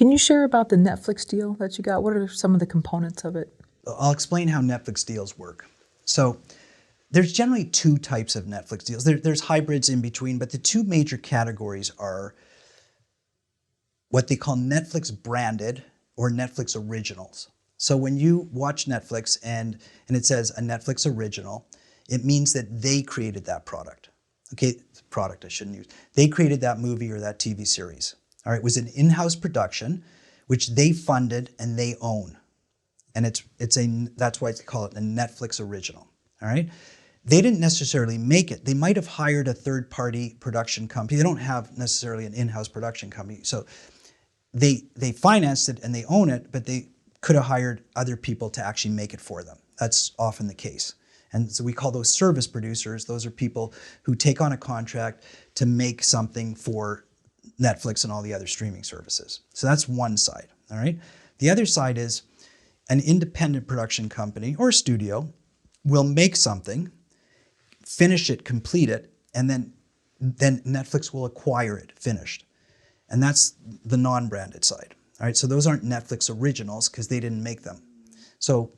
Can you share about the Netflix deal that you got? What are some of the components of it? I'll explain how Netflix deals work. So there's generally two types of Netflix deals. There's hybrids in between, but the two major categories are what they call Netflix branded or Netflix originals. So when you watch Netflix and it says a Netflix original, it means that they created that product. Okay, product I shouldn't use. They created that movie or that TV series. All right, it was an in-house production, which they funded and they own. And that's why they call it a Netflix original. All right, they didn't necessarily make it. They might have hired a third-party production company. They don't have necessarily an in-house production company. So they financed it and they own it, but they could have hired other people to actually make it for them. That's often the case. And so we call those service producers. Those are people who take on a contract to make something for Netflix and all the other streaming services. So that's one side, all right? The other side is an independent production company or studio will make something, finish it, complete it, and then Netflix will acquire it finished. And that's the non-branded side. All right, so those aren't Netflix originals because they didn't make them. So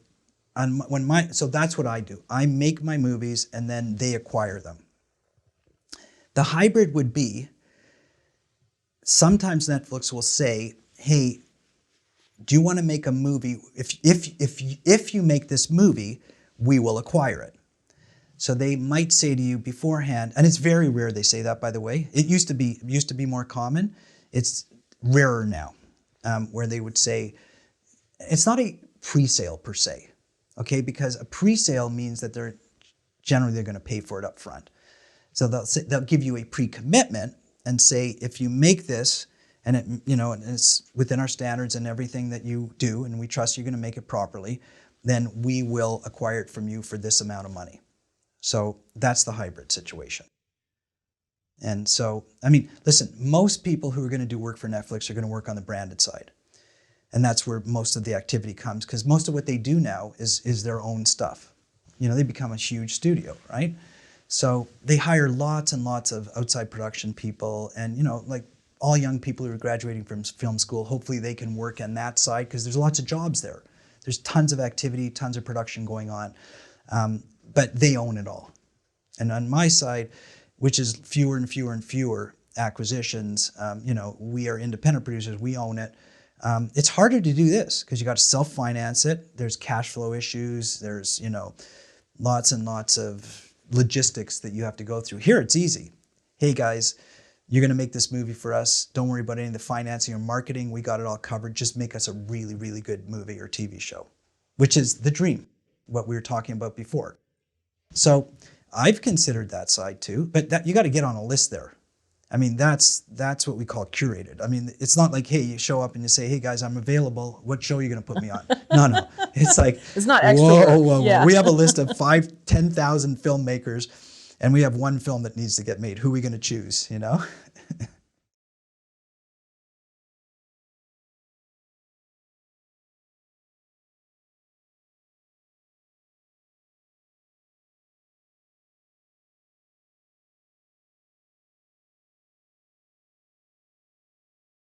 so that's what I do. I make my movies and then they acquire them. The hybrid would be sometimes Netflix will say, "Hey, do you want to make a movie? If you make this movie, we will acquire it." So they might say to you beforehand, and it's very rare they say that, by the way. It used to be more common. It's rarer now, where they would say, it's not a pre-sale per se, okay? Because a pre-sale means that they're going to pay for it up front. So they'll give you a pre-commitment and say, if you make this, and it's within our standards and everything that you do, and we trust you're going to make it properly, then we will acquire it from you for this amount of money. So that's the hybrid situation. And so, I mean, listen, most people who are going to do work for Netflix are going to work on the branded side. And that's where most of the activity comes, because most of what they do now is their own stuff. They become a huge studio, right? So they hire lots and lots of outside production people, and like all young people who are graduating from film school, hopefully they can work on that side because there's lots of jobs there. There's tons of activity, tons of production going on, but they own it all. And on my side, which is fewer and fewer and fewer acquisitions, we are independent producers, we own it. It's harder to do this because you got to self-finance it. There's cash flow issues. There's, lots and lots of logistics that you have to go through. Here, it's easy. Hey guys, you're going to make this movie for us. Don't worry about any of the financing or marketing. We got it all covered. Just make us a really, really good movie or TV show, which is the dream, what we were talking about before. So I've considered that side too, but you got to get on a list there. I mean, that's what we call curated. I mean, it's not like, hey, you show up and you say, hey guys, I'm available. What show are you going to put me on? No. It's like, it's not extra whoa. Yeah. We have a list of 10,000 filmmakers and we have one film that needs to get made. Who are we going to choose,